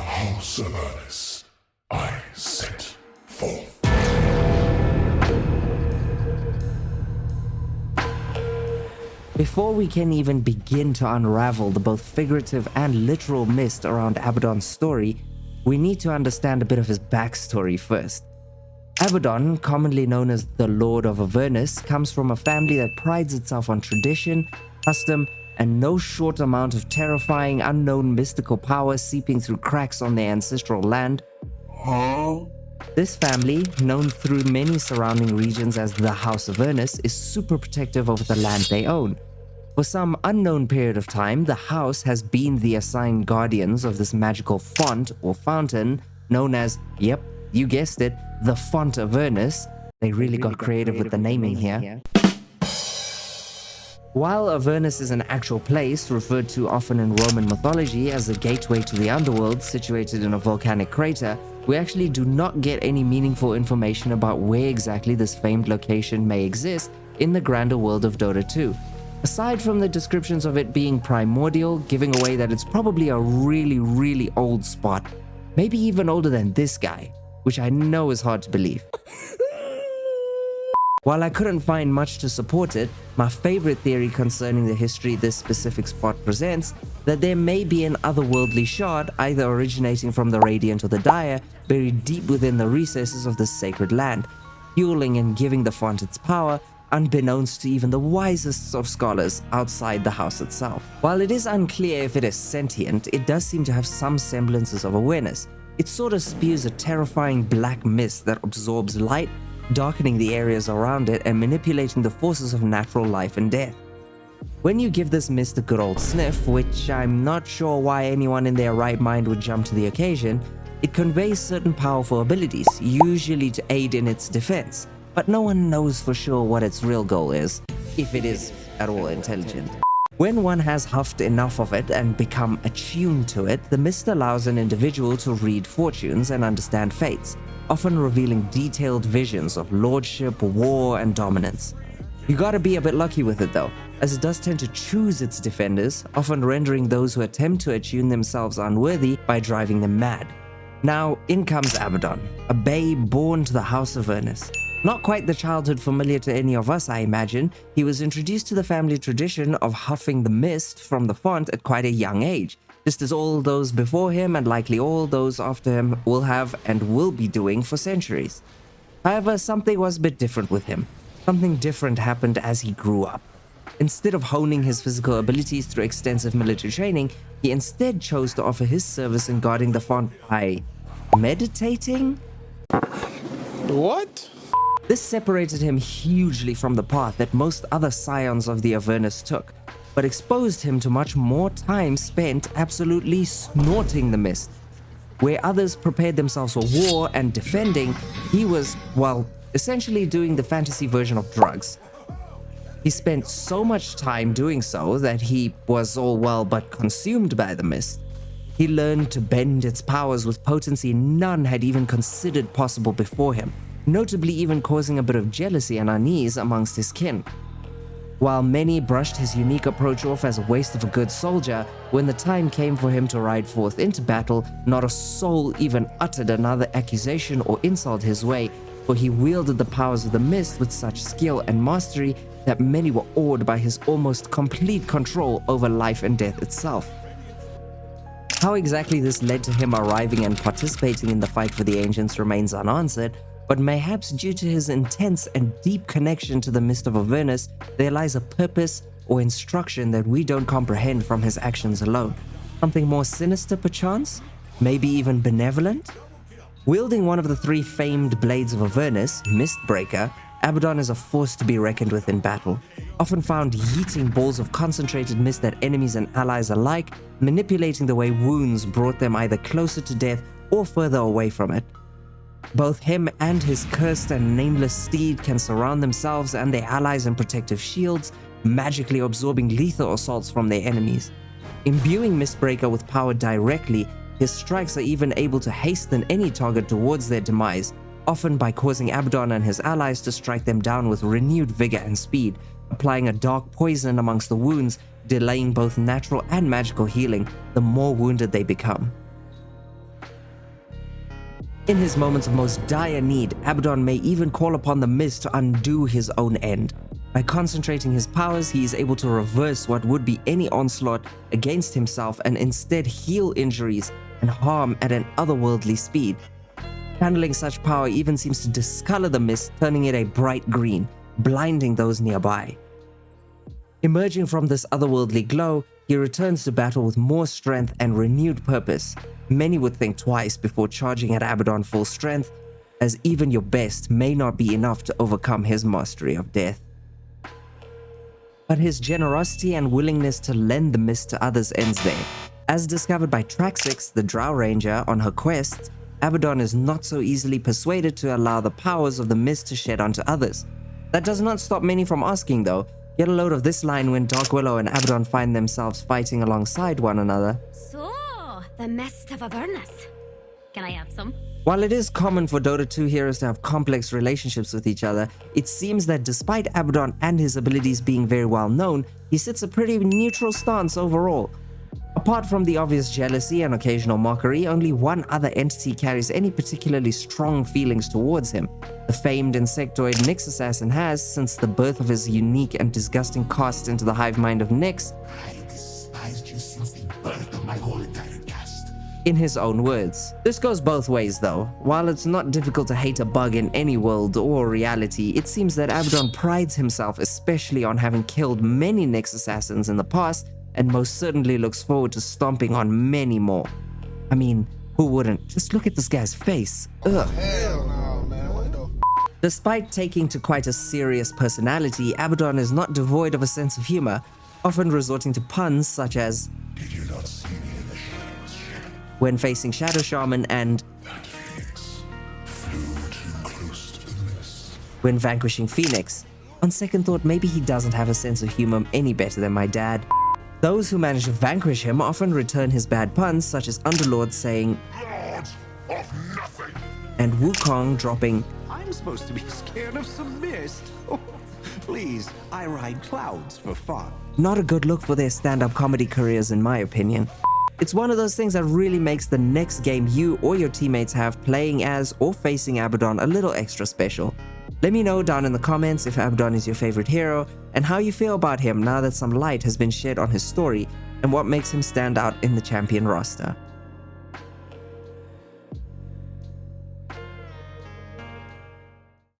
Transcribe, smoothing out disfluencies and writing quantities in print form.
House Avernus, I set forth. Before we can even begin to unravel the both figurative and literal mist around Abaddon's story, we need to understand a bit of his backstory first. Abaddon, commonly known as the Lord of Avernus, comes from a family that prides itself on tradition, custom, and no short amount of terrifying, unknown mystical power seeping through cracks on their ancestral land. This family, known through many surrounding regions as the House of Avernus, is super protective of the land they own. For some unknown period of time, the house has been the assigned guardians of this magical font or fountain known as, yep, you guessed it, the Font Avernus. They really got creative with the naming here. While Avernus is an actual place referred to often in Roman mythology as the gateway to the underworld situated in a volcanic crater, we actually do not get any meaningful information about where exactly this famed location may exist in the grander world of Dota 2. Aside from the descriptions of it being primordial, giving away that it's probably a really old spot, maybe even older than this guy, which I know is hard to believe. While I couldn't find much to support it, my favorite theory concerning the history this specific spot presents, that there may be an otherworldly shard either originating from the Radiant or the Dire, buried deep within the recesses of this sacred land, fueling and giving the font its power, unbeknownst to even the wisest of scholars outside the house itself. While it is unclear if it is sentient, it does seem to have some semblances of awareness. It sort of spews a terrifying black mist that absorbs light, darkening the areas around it and manipulating the forces of natural life and death. When you give this mist a good old sniff, which I'm not sure why anyone in their right mind would jump to the occasion, it conveys certain powerful abilities, usually to aid in its defense, but no one knows for sure what its real goal is, if it is at all intelligent. When one has huffed enough of it and become attuned to it, the mist allows an individual to read fortunes and understand fates, often revealing detailed visions of lordship, war, and dominance. You gotta be a bit lucky with it though, as it does tend to choose its defenders, often rendering those who attempt to attune themselves unworthy by driving them mad. Now, in comes Abaddon, a babe born to the House of Avernus. Not quite the childhood familiar to any of us, I imagine. He was introduced to the family tradition of huffing the mist from the font at quite a young age, just as all those before him and likely all those after him will have and will be doing for centuries. However, something was a bit different with him. Something different happened as he grew up. Instead of honing his physical abilities through extensive military training, he instead chose to offer his service in guarding the font by meditating? What? This separated him hugely from the path that most other scions of the Avernus took, but exposed him to much more time spent absolutely snorting the mist. Where others prepared themselves for war and defending, he was, well, essentially doing the fantasy version of drugs. He spent so much time doing so that he was all well but consumed by the mist. He learned to bend its powers with potency none had even considered possible before him, notably even causing a bit of jealousy and unease amongst his kin. While many brushed his unique approach off as a waste of a good soldier, when the time came for him to ride forth into battle, not a soul even uttered another accusation or insult his way, for he wielded the powers of the mist with such skill and mastery that many were awed by his almost complete control over life and death itself. How exactly this led to him arriving and participating in the fight for the ancients remains unanswered, but mayhaps due to his intense and deep connection to the Mist of Avernus, there lies a purpose or instruction that we don't comprehend from his actions alone. Something more sinister perchance? Maybe even benevolent? Wielding one of the three famed blades of Avernus, Mistbreaker, Abaddon is a force to be reckoned with in battle, often found yeeting balls of concentrated mist at enemies and allies alike, manipulating the way wounds brought them either closer to death or further away from it. Both him and his cursed and nameless steed can surround themselves and their allies in protective shields, magically absorbing lethal assaults from their enemies. Imbuing Mistbreaker with power directly, his strikes are even able to hasten any target towards their demise, often by causing Abaddon and his allies to strike them down with renewed vigor and speed, applying a dark poison amongst the wounds, delaying both natural and magical healing the more wounded they become. In his moments of most dire need, Abaddon may even call upon the mist to undo his own end. By concentrating his powers, he is able to reverse what would be any onslaught against himself and instead heal injuries and harm at an otherworldly speed. Handling such power even seems to discolor the mist, turning it a bright green, blinding those nearby. Emerging from this otherworldly glow, he returns to battle with more strength and renewed purpose. Many would think twice before charging at Abaddon full strength, as even your best may not be enough to overcome his mastery of death. But his generosity and willingness to lend the mist to others ends there. As discovered by Traxix, the Drow Ranger, on her quest, Abaddon is not so easily persuaded to allow the powers of the mist to shed onto others. That does not stop many from asking though. Get a load of this line when Dark Willow and Abaddon find themselves fighting alongside one another. So, the mist of Avernus. Can I have some? While it is common for Dota 2 heroes to have complex relationships with each other, it seems that despite Abaddon and his abilities being very well known, he sits a pretty neutral stance overall. Apart from the obvious jealousy and occasional mockery, only one other entity carries any particularly strong feelings towards him. The famed insectoid Nyx assassin has, since the birth of his unique and disgusting cast into the hive mind of Nyx, I despised you since the birth of my whole entire caste. in his own words. This goes both ways though. While it's not difficult to hate a bug in any world or reality, it seems that Abaddon prides himself especially on having killed many Nyx assassins in the past, and most certainly looks forward to stomping on many more. I mean, who wouldn't? Just look at this guy's face. Ugh. Hell no, man. What the Despite taking to quite a serious personality, Abaddon is not devoid of a sense of humor, often resorting to puns such as, Did you not see me in the shadows, Shadow? when facing Shadow Shaman, and That phoenix flew too close to the mist. when vanquishing Phoenix. On second thought, maybe he doesn't have a sense of humor any better than my dad. Those who manage to vanquish him often return his bad puns, such as Underlord saying, Lords of nothing! and Wukong dropping, I'm supposed to be scared of some mist. Please, I ride clouds for fun. not a good look for their stand-up comedy careers in my opinion. It's one of those things that really makes the next game you or your teammates have playing as or facing Abaddon a little extra special. Let me know down in the comments if Abaddon is your favorite hero and how you feel about him now that some light has been shed on his story and what makes him stand out in the champion roster.